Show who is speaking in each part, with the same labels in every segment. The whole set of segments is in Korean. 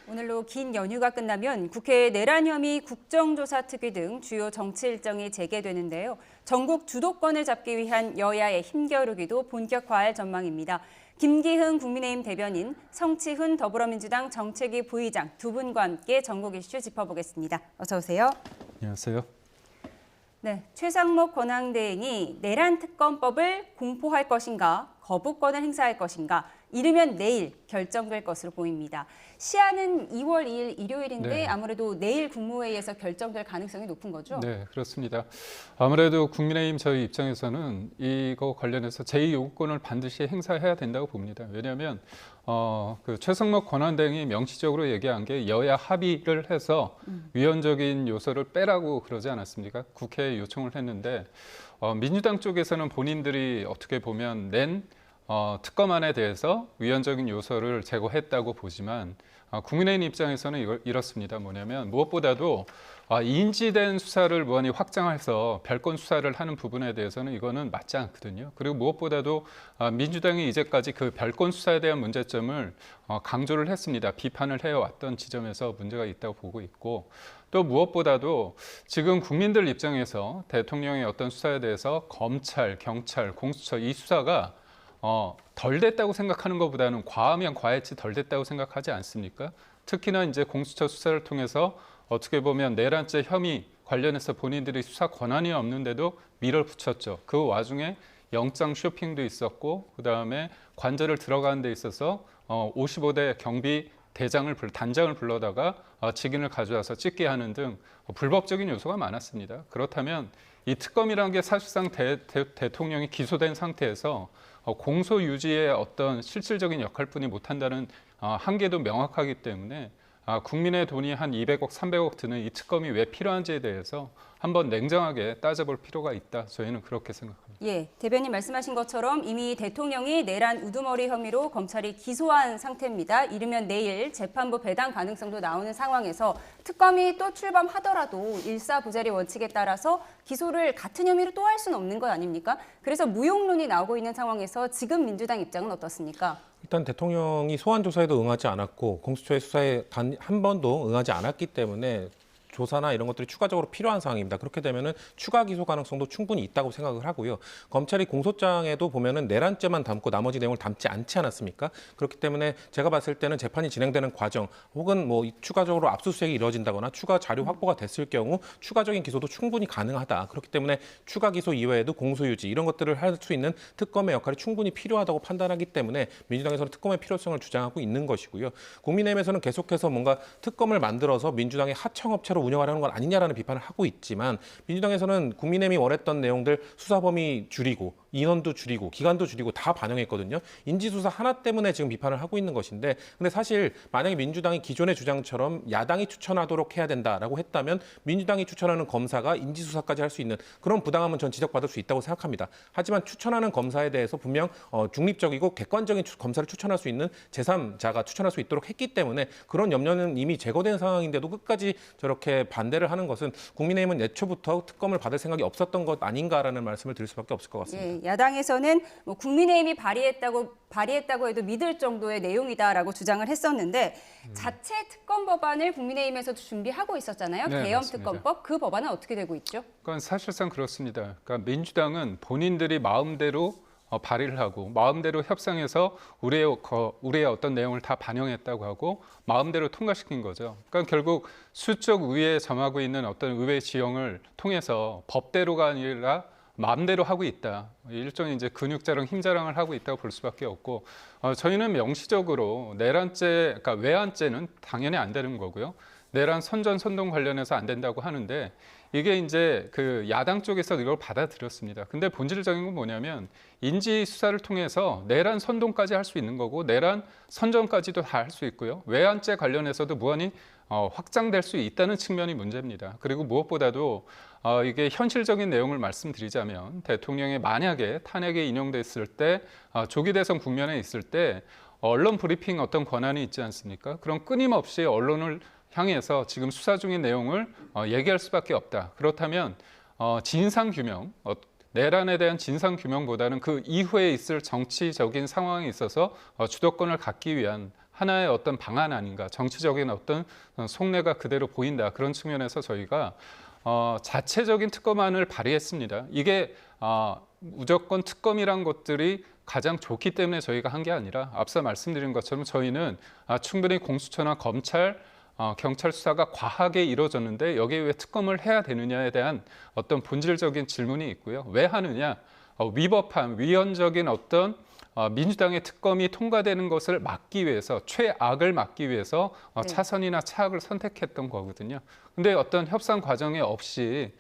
Speaker 1: 오늘로 긴 연휴가 끝나면 국회 내란 혐의 국정조사 특위 등 주요 정치 일정이 재개되는데요. 전국 주도권을 잡기 위한 여야의 힘겨루기도 본격화할 전망입니다. 김기흥 국민의힘 대변인, 성치훈 더불어민주당 정책위 부의장 두 분과 함께 전국 이슈 짚어보겠습니다. 어서 오세요.
Speaker 2: 안녕하세요.
Speaker 1: 네, 최상목 권한대행이 내란 특검법을 공포할 것인가, 거부권을 행사할 것인가, 이르면 내일 결정될 것으로 보입니다. 시한은 2월 2일 일요일인데
Speaker 2: 네.
Speaker 1: 아무래도 내일 국무회의에서 결정될 가능성이 높은 거죠?
Speaker 2: 네, 그렇습니다. 아무래도 국민의힘 저희 입장에서는 이거 관련해서 제2요구권을 반드시 행사해야 된다고 봅니다. 왜냐하면 그 최상목 권한대행이 명시적으로 얘기한 게 여야 합의를 해서 위헌적인 요소를 빼라고 그러지 않았습니까? 국회에 요청을 했는데 민주당 쪽에서는 본인들이 어떻게 보면 낸 특검안에 대해서 위헌적인 요소를 제거했다고 보지만 국민의힘 입장에서는 이렇습니다. 뭐냐면 무엇보다도 인지된 수사를 무한히 확장해서 별건 수사를 하는 부분에 대해서는 이거는 맞지 않거든요. 그리고 무엇보다도 민주당이 이제까지 그 별건 수사에 대한 문제점을 강조를 했습니다. 비판을 해왔던 지점에서 문제가 있다고 보고 있고 또 무엇보다도 지금 국민들 입장에서 대통령의 어떤 수사에 대해서 검찰, 경찰, 공수처 이 수사가 덜 됐다고 생각하는 것보다는 과하면 과했지 덜 됐다고 생각하지 않습니까? 특히나 이제 공수처 수사를 통해서 어떻게 보면 내란죄 혐의 관련해서 본인들이 수사 권한이 없는데도 밀어붙였죠. 그 와중에 영장 쇼핑도 있었고 그다음에 관저를 들어가는 데 있어서 55대 경비 단장을 불러다가 직인을 가져와서 찍게 하는 등 불법적인 요소가 많았습니다. 그렇다면 이 특검이라는 게 사실상 대통령이 기소된 상태에서 공소 유지의 어떤 실질적인 역할뿐이 못한다는 한계도 명확하기 때문에 국민의 돈이 한 200억, 300억 드는 이 특검이 왜 필요한지에 대해서 한번 냉정하게 따져볼 필요가 있다. 저희는 그렇게 생각합니다.
Speaker 1: 예, 대변인 말씀하신 것처럼 이미 대통령이 내란 우두머리 혐의로 검찰이 기소한 상태입니다. 이르면 내일 재판부 배당 가능성도 나오는 상황에서 특검이 또 출범하더라도 일사부재리 원칙에 따라서 기소를 같은 혐의로 또 할 수는 없는 것 아닙니까? 그래서 무용론이 나오고 있는 상황에서 지금 민주당 입장은 어떻습니까?
Speaker 3: 일단 대통령이 소환 조사에도 응하지 않았고 공수처의 수사에 단 한 번도 응하지 않았기 때문에 조사나 이런 것들이 추가적으로 필요한 상황입니다. 그렇게 되면은 추가 기소 가능성도 충분히 있다고 생각을 하고요. 검찰이 공소장에도 보면은 내란죄만 담고 나머지 내용을 담지 않지 않았습니까? 그렇기 때문에 제가 봤을 때는 재판이 진행되는 과정 혹은 뭐 추가적으로 압수수색이 이루어진다거나 추가 자료 확보가 됐을 경우 추가적인 기소도 충분히 가능하다. 그렇기 때문에 추가 기소 이외에도 공소유지 이런 것들을 할 수 있는 특검의 역할이 충분히 필요하다고 판단하기 때문에 민주당에서는 특검의 필요성을 주장하고 있는 것이고요. 국민의힘에서는 계속해서 뭔가 특검을 만들어서 민주당의 하청업체로 운영하려는 건 아니냐라는 비판을 하고 있지만 민주당에서는 국민의힘이 원했던 내용들 수사 범위 줄이고 인원도 줄이고 기간도 줄이고 다 반영했거든요. 인지수사 하나 때문에 지금 비판을 하고 있는 것인데 근데 사실 만약에 민주당이 기존의 주장처럼 야당이 추천하도록 해야 된다라고 했다면 민주당이 추천하는 검사가 인지수사까지 할 수 있는 그런 부당함은 전 지적받을 수 있다고 생각합니다. 하지만 추천하는 검사에 대해서 분명 중립적이고 객관적인 검사를 추천할 수 있는 제3자가 추천할 수 있도록 했기 때문에 그런 염려는 이미 제거된 상황인데도 끝까지 저렇게 반대를 하는 것은 국민의힘은 애초부터 특검을 받을 생각이 없었던 것 아닌가라는 말씀을 드릴 수밖에 없을 것 같습니다.
Speaker 1: 예, 야당에서는 뭐 국민의힘이 발의했다고 해도 믿을 정도의 내용이다라고 주장을 했었는데 자체 특검 법안을 국민의힘에서도 준비하고 있었잖아요.
Speaker 2: 네,
Speaker 1: 계엄
Speaker 2: 맞습니다.
Speaker 1: 특검법. 그 법안은 어떻게 되고 있죠?
Speaker 2: 그건 사실상 그렇습니다. 그러니까 민주당은 본인들이 마음대로 발의를 하고 마음대로 협상해서 우리의 어떤 내용을 다 반영했다고 하고 마음대로 통과시킨 거죠. 그러니까 결국 수적 우위에 점하고 있는 어떤 의회 지형을 통해서 법대로가 아니라 마음대로 하고 있다. 일종의 이제 근육자랑 힘자랑을 하고 있다고 볼 수밖에 없고 저희는 명시적으로 내란죄, 그러니까 외환죄는 당연히 안 되는 거고요. 내란 선동 관련해서 안 된다고 하는데 이게 이제 그 야당 쪽에서 이걸 받아들였습니다. 근데 본질적인 건 뭐냐면 인지 수사를 통해서 내란 선동까지 할 수 있는 거고 내란 선전까지도 다 할 수 있고요. 외환죄 관련해서도 무한히 확장될 수 있다는 측면이 문제입니다. 그리고 무엇보다도 이게 현실적인 내용을 말씀드리자면 대통령이 만약에 탄핵에 인용됐을 때 조기 대선 국면에 있을 때 언론 브리핑 어떤 권한이 있지 않습니까? 그럼 끊임없이 언론을 향해서 지금 수사 중인 내용을 얘기할 수밖에 없다. 그렇다면 진상규명, 내란에 대한 진상규명보다는 그 이후에 있을 정치적인 상황에 있어서 주도권을 갖기 위한 하나의 어떤 방안 아닌가, 정치적인 어떤 속내가 그대로 보인다. 그런 측면에서 저희가 자체적인 특검안을 발의했습니다. 이게 무조건 특검이란 것들이 가장 좋기 때문에 저희가 한 게 아니라 앞서 말씀드린 것처럼 저희는 충분히 공수처나 검찰, 경찰 수사가 과하게 이루어졌는데 여기에 왜 특검을 해야 되느냐에 대한 어떤 본질적인 질문이 있고요. 왜 하느냐? 위법한 위헌적인 어떤 민주당의 특검이 통과되는 것을 막기 위해서 최악을 막기 위해서
Speaker 1: 네.
Speaker 2: 차선이나 차악을 선택했던 거거든요. 근데 어떤 협상 과정에 없이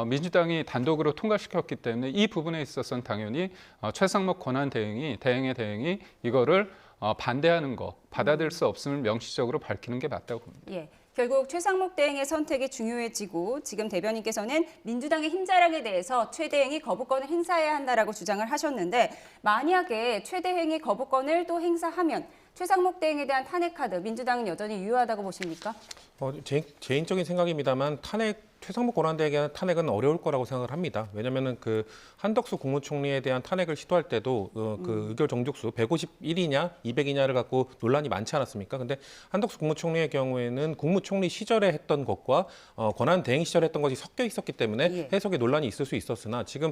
Speaker 2: 민주당이 단독으로 통과시켰기 때문에 이 부분에 있어서는 당연히 최상목 권한대행이 대행의 대행이 이거를 반대하는 거 받아들일 수 없음을 명시적으로 밝히는 게 맞다고 봅니다.
Speaker 1: 예. 결국 최상목 대행의 선택이 중요해지고 지금 대변인께서는 민주당의 힘자랑에 대해서 최 대행이 거부권을 행사해야 한다라고 주장을 하셨는데 만약에 최 대행이 거부권을 또 행사하면 최상목 대행에 대한 탄핵 카드 민주당은 여전히 유효하다고 보십니까?
Speaker 3: 개인적인 생각입니다만 최상목 권한대행에 대한 탄핵은 어려울 거라고 생각을 합니다. 왜냐하면 그 한덕수 국무총리에 대한 탄핵을 시도할 때도 그 의결 정족수 151이냐 200이냐를 갖고 논란이 많지 않았습니까? 근데 한덕수 국무총리의 경우에는 국무총리 시절에 했던 것과 권한대행 시절에 했던 것이 섞여 있었기 때문에
Speaker 1: 예.
Speaker 3: 해석에 논란이 있을 수 있었으나 지금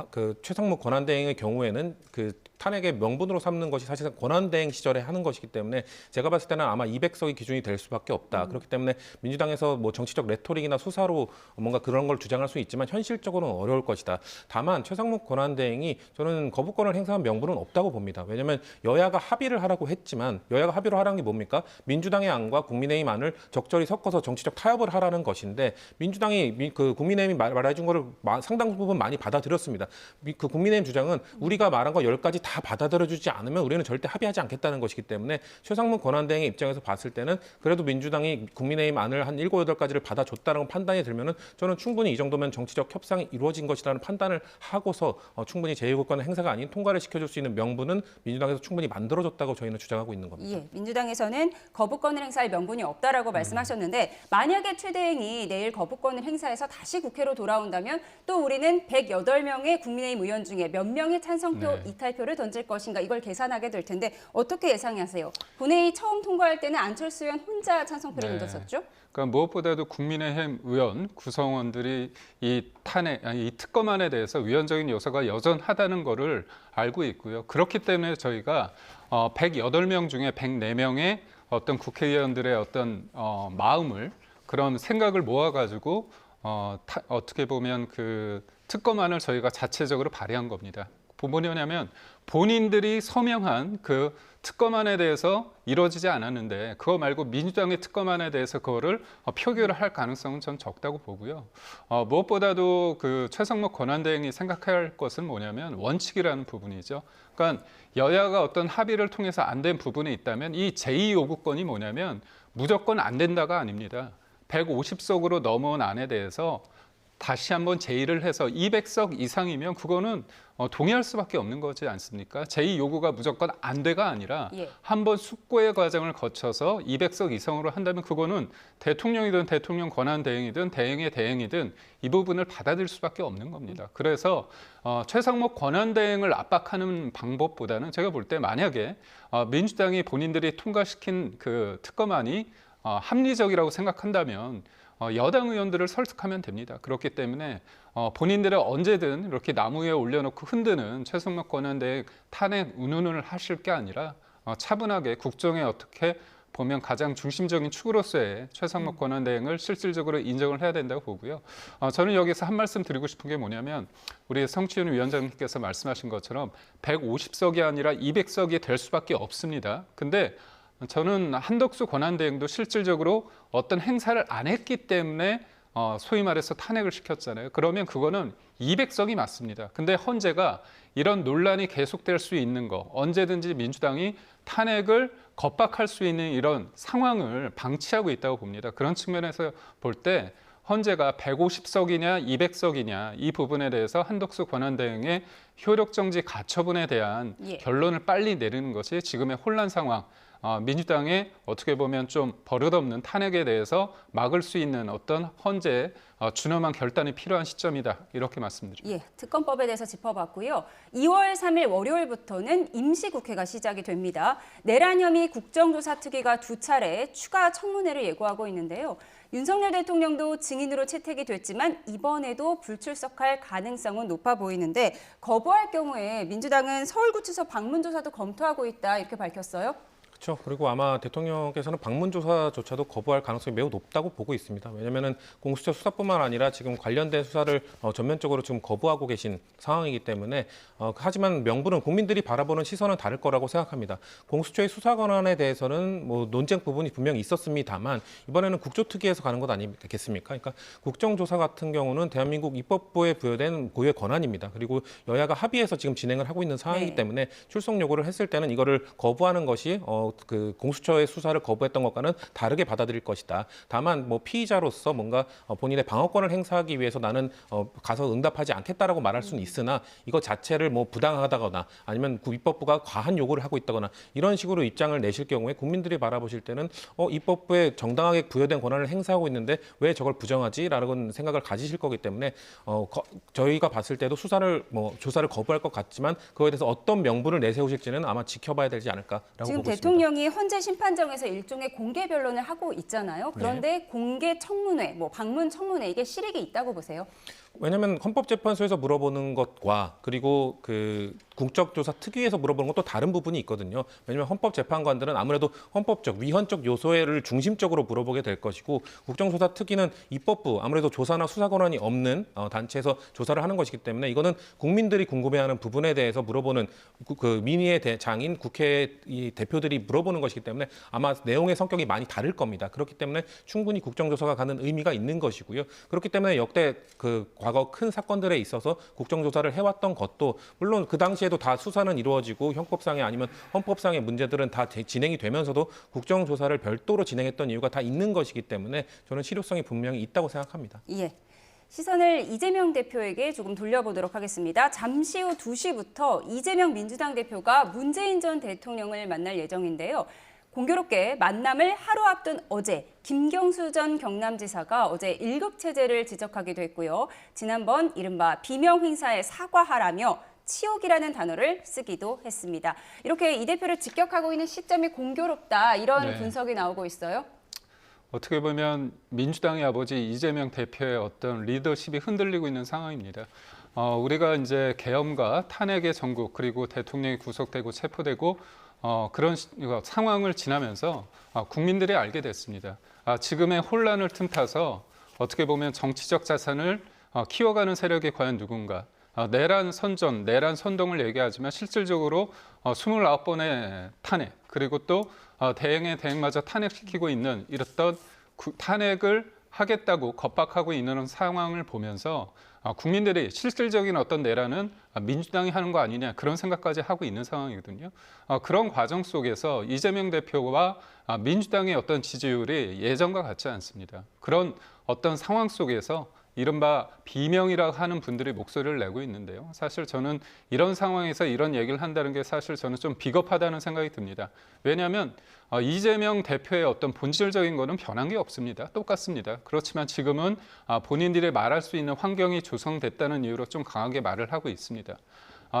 Speaker 3: 그 최상목 권한대행의 경우에는 그 탄핵의 명분으로 삼는 것이 사실상 권한대행 시절에 하는 것이기 때문에 제가 봤을 때는 아마 200석이 기준이 될 수밖에 없다. 그렇기 때문에 민주당에서 뭐 정치적 레토릭이나 수사로 뭔가 그런 걸 주장할 수 있지만 현실적으로는 어려울 것이다. 다만 최상목 권한대행이 저는 거부권을 행사한 명분은 없다고 봅니다. 왜냐하면 여야가 합의를 하라고 했지만 여야가 합의를 하라는 게 뭡니까? 민주당의 안과 국민의힘 안을 적절히 섞어서 정치적 타협을 하라는 것인데 민주당이 그 국민의힘이 말해준 거를 상당 부분 많이 받아들였습니다. 그 국민의힘 주장은 우리가 말한 거 10가지 다 받아들여주지 않으면 우리는 절대 합의하지 않겠다는 것이기 때문에 최상목 권한대행의 입장에서 봤을 때는 그래도 민주당이 국민의힘 안을 한 7, 8가지를 받아줬다는 판단이 들면은 저는 충분히 이 정도면 정치적 협상이 이루어진 것이라는 판단을 하고서 충분히 제2국권 행사가 아닌 통과를 시켜줄 수 있는 명분은 민주당에서 충분히 만들어줬다고 저희는 주장하고 있는 겁니다.
Speaker 1: 예, 민주당에서는 거부권을 행사할 명분이 없다라고 말씀하셨는데 만약에 최 대행이 내일 거부권을 행사해서 다시 국회로 돌아온다면 또 우리는 108명의 국민의힘 의원 중에 몇 명의 찬성표
Speaker 2: 네.
Speaker 1: 이탈표를 던질 것인가 이걸 계산하게 될 텐데 어떻게 예상하세요? 본회의 처음 통과할 때는 안철수 의원 혼자 찬성표를
Speaker 2: 네.
Speaker 1: 던졌었죠?
Speaker 2: 그러니까 무엇보다도 국민의힘 의원 구성원들이 이 특검안에 대해서 위헌적인 요소가 여전하다는 것을 알고 있고요. 그렇기 때문에 저희가 108명 중에 104명의 어떤 국회의원들의 어떤 마음을 그런 생각을 모아가지고 어떻게 보면 그 특검안을 저희가 자체적으로 발의한 겁니다. 뭐냐면 본인들이 서명한 그 특검안에 대해서 이루어지지 않았는데 그거 말고 민주당의 특검안에 대해서 그거를 표결을 할 가능성은 전 적다고 보고요. 무엇보다도 그 최상목 권한대행이 생각해야 할 것은 뭐냐면 원칙이라는 부분이죠. 그러니까 여야가 어떤 합의를 통해서 안 된 부분이 있다면 이 제2요구권이 뭐냐면 무조건 안 된다가 아닙니다. 150석으로 넘어온 안에 대해서 다시 한번 제의를 해서 200석 이상이면 그거는 동의할 수밖에 없는 거지 않습니까? 제2 요구가 무조건 안 돼가 아니라
Speaker 1: 예.
Speaker 2: 한번 숙고의 과정을 거쳐서 200석 이상으로 한다면 그거는 대통령이든 대통령 권한 대행이든 대행의 대행이든 이 부분을 받아들일 수밖에 없는 겁니다. 그래서 최상목 권한 대행을 압박하는 방법보다는 제가 볼 때 만약에 민주당이 본인들이 통과시킨 그 특검안이 합리적이라고 생각한다면 여당 의원들을 설득하면 됩니다. 그렇기 때문에 본인들은 언제든 이렇게 나무 위에 올려놓고 흔드는 최상목 권한대행 탄핵 운운을 하실 게 아니라 차분하게 국정에 어떻게 보면 가장 중심적인 축으로서의 최상목 권한대행을 실질적으로 인정을 해야 된다고 보고요. 저는 여기서 한 말씀 드리고 싶은 게 뭐냐면 우리 성치윤 위원장님께서 말씀하신 것처럼 150석이 아니라 200석이 될 수밖에 없습니다. 근데 저는 한덕수 권한대행도 실질적으로 어떤 행사를 안 했기 때문에 소위 말해서 탄핵을 시켰잖아요. 그러면 그거는 200석이 맞습니다. 근데 헌재가 이런 논란이 계속될 수 있는 거, 언제든지 민주당이 탄핵을 겁박할 수 있는 이런 상황을 방치하고 있다고 봅니다. 그런 측면에서 볼 때 헌재가 150석이냐 200석이냐 이 부분에 대해서 한덕수 권한대행의 효력정지 가처분에 대한
Speaker 1: 예.
Speaker 2: 결론을 빨리 내리는 것이 지금의 혼란 상황, 민주당의 어떻게 보면 좀 버릇없는 탄핵에 대해서 막을 수 있는 어떤 헌재 준엄한 결단이 필요한 시점이다. 이렇게 말씀드립니다.
Speaker 1: 예, 특검법에 대해서 짚어봤고요. 2월 3일 월요일부터는 임시국회가 시작이 됩니다. 내란 혐의 국정조사 특위가 2차례 추가 청문회를 예고하고 있는데요. 윤석열 대통령도 증인으로 채택이 됐지만 이번에도 불출석할 가능성은 높아 보이는데 거부할 경우에 민주당은 서울구치소 방문조사도 검토하고 있다 이렇게 밝혔어요.
Speaker 3: 그렇죠. 그리고 아마 대통령께서는 방문조사조차도 거부할 가능성이 매우 높다고 보고 있습니다. 왜냐하면 공수처 수사뿐만 아니라 지금 관련된 수사를 전면적으로 지금 거부하고 계신 상황이기 때문에 하지만 명분은 국민들이 바라보는 시선은 다를 거라고 생각합니다. 공수처의 수사 권한에 대해서는 뭐 논쟁 부분이 분명히 있었습니다만 이번에는 국조특위에서 가는 것 아니겠습니까? 그러니까 국정조사 같은 경우는 대한민국 입법부에 부여된 고유의 권한입니다. 그리고 여야가 합의해서 지금 진행을 하고 있는 상황이기 때문에 출석 요구를 했을 때는 이거를 거부하는 것이 그 공수처의 수사를 거부했던 것과는 다르게 받아들일 것이다. 다만 뭐 피의자로서 뭔가 본인의 방어권을 행사하기 위해서 나는 가서 응답하지 않겠다라고 말할 수는 있으나 이거 자체를 뭐 부당하다거나 아니면 입법부가 과한 요구를 하고 있다거나 이런 식으로 입장을 내실 경우에 국민들이 바라보실 때는 입법부에 정당하게 부여된 권한을 행사하고 있는데 왜 저걸 부정하지라는 생각을 가지실 거기 때문에 저희가 봤을 때도 조사를 거부할 것 같지만 그거에 대해서 어떤 명분을 내세우실지는 아마 지켜봐야 되지 않을까라고
Speaker 1: 지금
Speaker 3: 보고 있습니다.
Speaker 1: 대통령이 헌재 심판정에서 일종의 공개 변론을 하고 있잖아요. 그런데 공개 청문회, 뭐 방문 청문회 이게 실익이 있다고 보세요?
Speaker 3: 왜냐하면 헌법재판소에서 물어보는 것과 그리고 그 국정조사 특위에서 물어보는 것도 다른 부분이 있거든요. 왜냐하면 헌법재판관들은 아무래도 헌법적, 위헌적 요소를 중심적으로 물어보게 될 것이고 국정조사 특위는 입법부, 아무래도 조사나 수사 권한이 없는 단체에서 조사를 하는 것이기 때문에 이거는 국민들이 궁금해하는 부분에 대해서 물어보는 그 민의의 장인 국회 대표들이 물어보는 것이기 때문에 아마 내용의 성격이 많이 다를 겁니다. 그렇기 때문에 충분히 국정조사가 가는 의미가 있는 것이고요. 그렇기 때문에 역대 그 과거 큰 사건들에 있어서 국정조사를 해왔던 것도 물론 그 당시에도 다 수사는 이루어지고 형법상의 아니면 헌법상의 문제들은 다 진행이 되면서도 국정조사를 별도로 진행했던 이유가 다 있는 것이기 때문에 저는 실효성이 분명히 있다고 생각합니다.
Speaker 1: 예. 시선을 이재명 대표에게 조금 돌려보도록 하겠습니다. 잠시 후 2시부터 이재명 민주당 대표가 문재인 전 대통령을 만날 예정인데요. 공교롭게 만남을 하루 앞둔 어제 김경수 전 경남지사가 어제 1급 체제를 지적하기도 했고요. 지난번 이른바 비명 행사에 사과하라며 치욕이라는 단어를 쓰기도 했습니다. 이렇게 이 대표를 직격하고 있는 시점이 공교롭다 이런 분석이 나오고 있어요.
Speaker 2: 어떻게 보면 민주당의 아버지 이재명 대표의 어떤 리더십이 흔들리고 있는 상황입니다. 우리가 이제 계엄과 탄핵의 전국 그리고 대통령이 구속되고 체포되고 그런 상황을 지나면서 국민들이 알게 됐습니다. 지금의 혼란을 틈타서 어떻게 보면 정치적 자산을 키워가는 세력이 과연 누군가. 내란 선전, 내란 선동을 얘기하지만 실질적으로 29번의 탄핵 그리고 또 대행의 대행마저 탄핵시키고 있는 이랬던 탄핵을 하겠다고 겁박하고 있는 상황을 보면서 국민들이 실질적인 어떤 내란은 민주당이 하는 거 아니냐 그런 생각까지 하고 있는 상황이거든요. 그런 과정 속에서 이재명 대표와 민주당의 어떤 지지율이 예전과 같지 않습니다. 그런 어떤 상황 속에서 이른바 비명이라고 하는 분들이 목소리를 내고 있는데요. 사실 저는 이런 상황에서 이런 얘기를 한다는 게 사실 저는 좀 비겁하다는 생각이 듭니다. 왜냐하면 이재명 대표의 어떤 본질적인 거는 변한 게 없습니다. 똑같습니다. 그렇지만 지금은 본인들이 말할 수 있는 환경이 조성됐다는 이유로 좀 강하게 말을 하고 있습니다.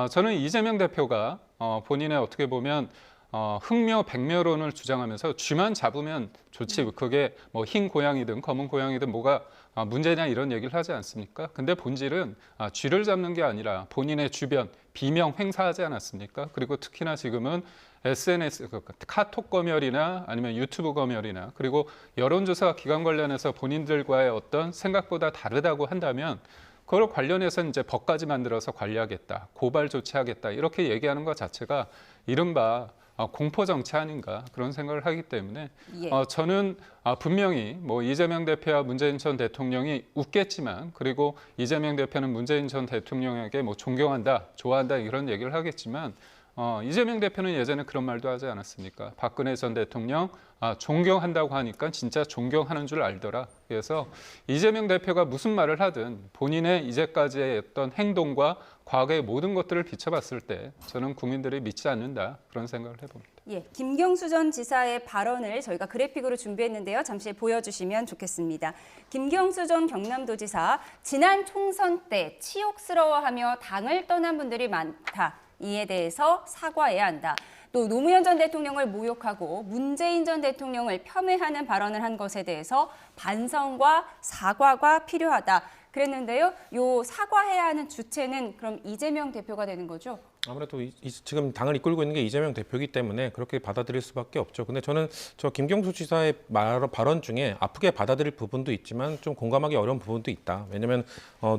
Speaker 2: 저는 이재명 대표가 본인의 어떻게 보면 흑묘 백묘론을 주장하면서 쥐만 잡으면 좋지 그게 뭐 흰 고양이든 검은 고양이든 뭐가 문제냐 이런 얘기를 하지 않습니까? 근데 본질은 쥐를 잡는 게 아니라 본인의 주변 비명 행사하지 않았습니까? 그리고 특히나 지금은 SNS 카톡 검열이나 아니면 유튜브 검열이나 그리고 여론조사 기관 관련해서 본인들과의 어떤 생각보다 다르다고 한다면 그걸 관련해서 이제 법까지 만들어서 관리하겠다, 고발 조치하겠다 이렇게 얘기하는 것 자체가 이른바 공포 정치 아닌가 그런 생각을 하기 때문에 저는 분명히 뭐 이재명 대표와 문재인 전 대통령이 웃겠지만 그리고 이재명 대표는 문재인 전 대통령에게 뭐 존경한다, 좋아한다 이런 얘기를 하겠지만 이재명 대표는 예전에 그런 말도 하지 않았습니까? 박근혜 전 대통령 존경한다고 하니까 진짜 존경하는 줄 알더라. 그래서 이재명 대표가 무슨 말을 하든 본인의 이제까지의 어떤 행동과 과거의 모든 것들을 비춰봤을 때 저는 국민들이 믿지 않는다. 그런 생각을 해봅니다.
Speaker 1: 예, 김경수 전 지사의 발언을 저희가 그래픽으로 준비했는데요. 잠시 보여주시면 좋겠습니다. 김경수 전 경남도지사, 지난 총선 때 치욕스러워하며 당을 떠난 분들이 많다. 이에 대해서 사과해야 한다. 또 노무현 전 대통령을 모욕하고 문재인 전 대통령을 폄훼하는 발언을 한 것에 대해서 반성과 사과가 필요하다. 그랬는데요. 요 사과해야 하는 주체는 그럼 이재명 대표가 되는 거죠?
Speaker 3: 아무래도 지금 당을 이끌고 있는 게 이재명 대표이기 때문에 그렇게 받아들일 수밖에 없죠. 근데 저는 저 김경수 지사의 발언 중에 아프게 받아들일 부분도 있지만 좀 공감하기 어려운 부분도 있다. 왜냐하면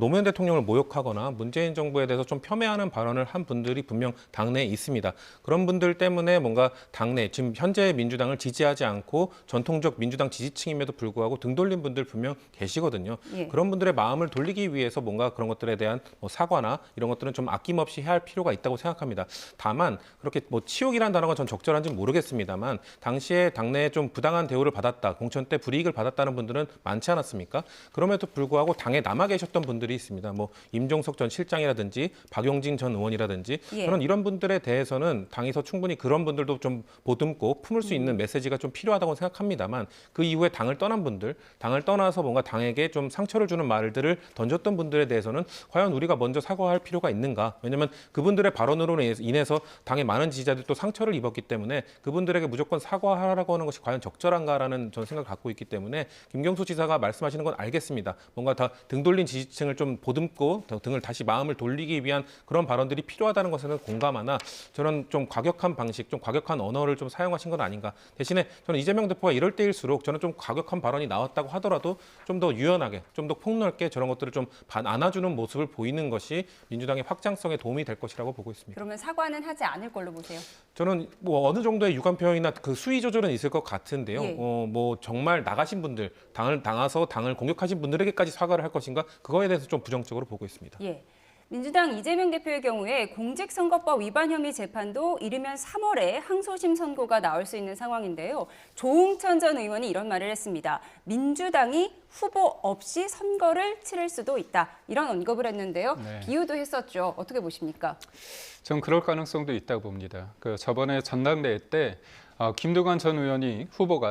Speaker 3: 노무현 대통령을 모욕하거나 문재인 정부에 대해서 좀 폄훼하는 발언을 한 분들이 분명 당내에 있습니다. 그런 분들 때문에 뭔가 당내 지금 현재 민주당을 지지하지 않고 전통적 민주당 지지층임에도 불구하고 등 돌린 분들 분명 계시거든요.
Speaker 1: 예.
Speaker 3: 그런 분들의 마음을 돌리기 위해서 뭔가 그런 것들에 대한 사과나 이런 것들은 좀 아낌없이 해야 할 필요가 있다고 생각합니다. 다만 그렇게 치욕이라는 단어가 전 적절한지 모르겠습니다만 당시에 당내에 좀 부당한 대우를 받았다, 공천 때 불이익을 받았다는 분들은 많지 않았습니까? 그럼에도 불구하고 당에 남아 계셨던 분들이 있습니다. 뭐 임종석 전 실장이라든지 박용진 전 의원이라든지
Speaker 1: 예.
Speaker 3: 저는 이런 분들에 대해서는 당에서 충분히 그런 분들도 좀 보듬고 품을 수 있는 메시지가 좀 필요하다고 생각합니다만 그 이후에 당을 떠난 분들, 당을 떠나서 뭔가 당에게 좀 상처를 주는 말들을 던졌던 분들에 대해서는 과연 우리가 먼저 사과할 필요가 있는가? 왜냐하면 그분들의 발언으로 인해서 당의 많은 지지자들이 또 상처를 입었기 때문에 그분들에게 무조건 사과하라고 하는 것이 과연 적절한가라는 저는 생각을 갖고 있기 때문에 김경수 지사가 말씀하시는 건 알겠습니다. 뭔가 다 등 돌린 지지층을 좀 보듬고 등을 다시 마음을 돌리기 위한 그런 발언들이 필요하다는 것에는 공감하나 저는 좀 과격한 방식, 좀 과격한 언어를 좀 사용하신 건 아닌가. 대신에 저는 이재명 대표가 이럴 때일수록 저는 좀 과격한 발언이 나왔다고 하더라도 좀 더 유연하게, 좀 더 폭넓게 저런 것들을 좀 안아주는 모습을 보이는 것이 민주당의 확장성에 도움이 될 것이라고 보고 있습니다.
Speaker 1: 그러면 사과는 하지 않을 걸로 보세요.
Speaker 3: 저는 뭐 어느 정도의 유감 표현이나 그 수위 조절은 있을 것 같은데요.
Speaker 1: 예.
Speaker 3: 뭐 정말 나가신 분들, 당을 공격하신 분들에게까지 사과를 할 것인가? 그거에 대해서 좀 부정적으로 보고 있습니다.
Speaker 1: 예. 민주당 이재명 대표의 경우에 공직선거법 위반 혐의 재판도 이르면 3월에 항소심 선고가 나올 수 있는 상황인데요. 조응천 전 의원이 이런 말을 했습니다. 민주당이 후보 없이 선거를 치를 수도 있다. 이런 언급을 했는데요.
Speaker 2: 네.
Speaker 1: 비유도 했었죠. 어떻게 보십니까?
Speaker 2: 전 그럴 가능성도 있다고 봅니다. 저번에 전당대회 때 김두관 전 의원이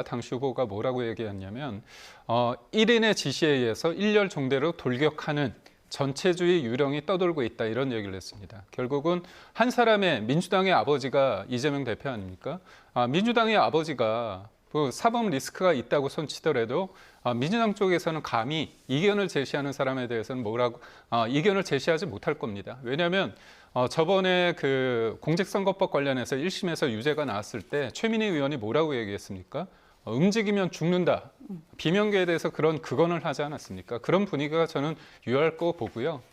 Speaker 2: 당시 후보가 뭐라고 얘기했냐면 1인의 지시에 의해서 일렬 종대로 돌격하는 전체주의 유령이 떠돌고 있다 이런 얘기를 했습니다. 결국은 한 사람의 민주당의 아버지가 이재명 대표 아닙니까? 민주당의 아버지가 그 사법 리스크가 있다고 손치더라도 민주당 쪽에서는 감히 이견을 제시하는 사람에 대해서는 이견을 제시하지 못할 겁니다. 왜냐하면 저번에 그 공직선거법 관련해서 1심에서 유죄가 나왔을 때 최민희 의원이 뭐라고 얘기했습니까? 움직이면 죽는다. 비명계에 대해서 그런 극언을 하지 않았습니까? 그런 분위기가 저는 유효할 거 보고요.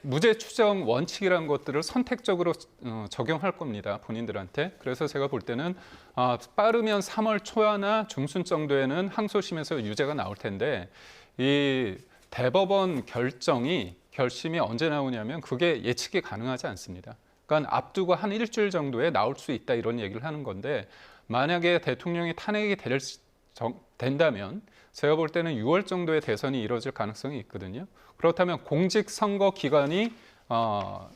Speaker 2: 무죄 추정 원칙이라는 것들을 선택적으로 적용할 겁니다. 본인들한테. 그래서 제가 볼 때는 빠르면 3월 초나 중순 정도에는 항소심에서 유죄가 나올 텐데 이 대법원 결심이 언제 나오냐면 그게 예측이 가능하지 않습니다. 그러니까 앞두고 한 일주일 정도에 나올 수 있다 이런 얘기를 하는 건데 만약에 대통령이 탄핵이 된다면 제가 볼 때는 6월 정도에 대선이 이루어질 가능성이 있거든요. 그렇다면 공직선거 기간이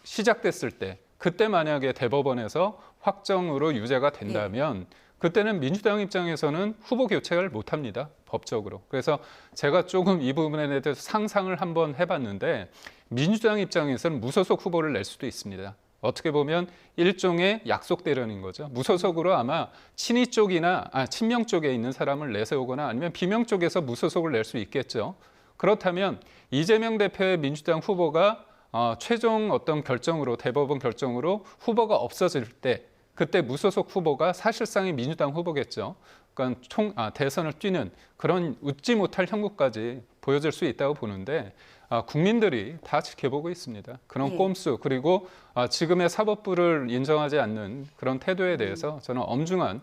Speaker 2: 시작됐을 때 그때 만약에 대법원에서 확정으로 유죄가 된다면 그때는 민주당 입장에서는 후보 교체를 못합니다. 법적으로. 그래서 제가 조금 이 부분에 대해서 상상을 한번 해봤는데 민주당 입장에서는 무소속 후보를 낼 수도 있습니다. 어떻게 보면 일종의 약속 대련인 거죠. 무소속으로 아마 친명 쪽에 있는 사람을 내세우거나 아니면 비명 쪽에서 무소속을 낼 수 있겠죠. 그렇다면 이재명 대표의 민주당 후보가 최종 어떤 결정으로 대법원 결정으로 후보가 없어질 때 그때 무소속 후보가 사실상의 민주당 후보겠죠. 그러니까 대선을 뛰는 그런 웃지 못할 형국까지 보여줄 수 있다고 보는데 국민들이 다 지켜보고 있습니다. 그런 꼼수 그리고 지금의 사법부를 인정하지 않는 그런 태도에 대해서 저는 엄중한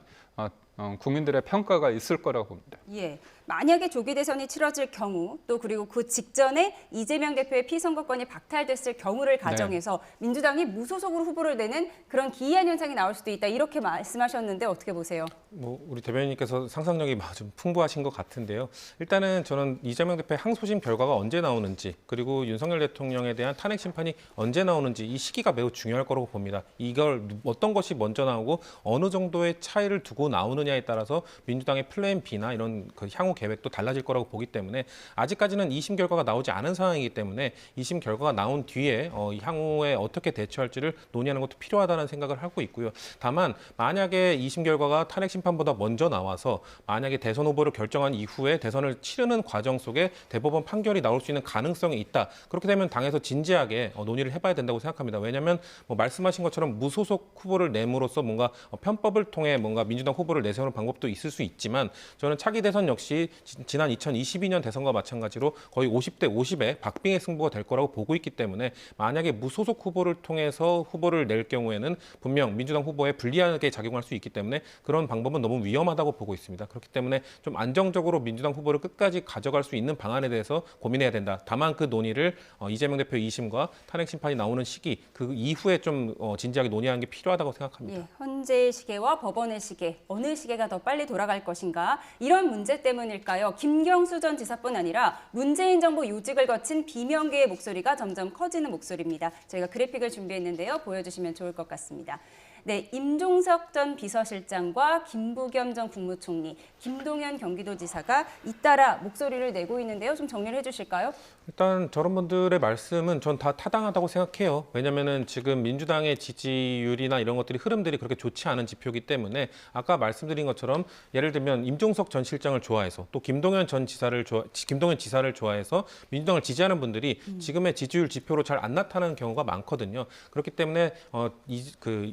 Speaker 2: 국민들의 평가가 있을 거라고 봅니다.
Speaker 1: 예. 만약에 조기 대선이 치러질 경우 또 그리고 그 직전에 이재명 대표의 피선거권이 박탈됐을 경우를 가정해서 민주당이 무소속으로 후보를 내는 그런 기이한 현상이 나올 수도 있다. 이렇게 말씀하셨는데 어떻게 보세요?
Speaker 3: 뭐 우리 대변인께서 상상력이 좀 풍부하신 것 같은데요. 일단은 저는 이재명 대표의 항소심 결과가 언제 나오는지 그리고 윤석열 대통령에 대한 탄핵 심판이 언제 나오는지 이 시기가 매우 중요할 거라고 봅니다. 이걸 어떤 것이 먼저 나오고 어느 정도의 차이를 두고 나오느냐에 따라서 민주당의 플랜 B나 이런 그 향후 계획도 달라질 거라고 보기 때문에 아직까지는 2심 결과가 나오지 않은 상황이기 때문에 2심 결과가 나온 뒤에 향후에 어떻게 대처할지를 논의하는 것도 필요하다는 생각을 하고 있고요. 다만 만약에 2심 결과가 탄핵 심판보다 먼저 나와서 만약에 대선 후보를 결정한 이후에 대선을 치르는 과정 속에 대법원 판결이 나올 수 있는 가능성이 있다. 그렇게 되면 당에서 진지하게 논의를 해봐야 된다고 생각합니다. 왜냐하면 뭐 말씀하신 것처럼 무소속 후보를 내므로써 뭔가 편법을 통해 뭔가 민주당 후보를 내세우는 방법도 있을 수 있지만 저는 차기 대선 역시 지난 2022년 대선과 마찬가지로 거의 50대 50의 박빙의 승부가 될 거라고 보고 있기 때문에 만약에 무소속 후보를 통해서 후보를 낼 경우에는 분명 민주당 후보에 불리하게 작용할 수 있기 때문에 그런 방법은 너무 위험하다고 보고 있습니다. 그렇기 때문에 좀 안정적으로 민주당 후보를 끝까지 가져갈 수 있는 방안에 대해서 고민해야 된다. 다만 그 논의를 이재명 대표 2심과 탄핵 심판이 나오는 시기 그 이후에 좀 진지하게 논의하는 게 필요하다고 생각합니다.
Speaker 1: 예, 현재의 시계와 법원의 시계, 어느 시계가 더 빨리 돌아갈 것인가? 이런 문제 때문일까요? 김경수 전 지사뿐 아니라 문재인 정부 요직을 거친 비명계의 목소리가 점점 커지는 목소리입니다. 저희가 그래픽을 준비했는데요. 보여주시면 좋을 것 같습니다. 네, 임종석 전 비서실장과 김부겸 전 국무총리, 김동연 경기도지사가 잇따라 목소리를 내고 있는데요. 좀 정리를 해주실까요?
Speaker 3: 일단 저런 분들의 말씀은 전 다 타당하다고 생각해요. 왜냐하면은 지금 민주당의 지지율이나 이런 것들이 흐름들이 그렇게 좋지 않은 지표이기 때문에 아까 말씀드린 것처럼 예를 들면 임종석 전 실장을 좋아해서 또 김동연 지사를 좋아해서 민주당을 지지하는 분들이 지금의 지지율 지표로 잘 안 나타나는 경우가 많거든요. 그렇기 때문에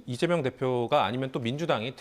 Speaker 3: 이재명 대표가 아니면 또 민주당이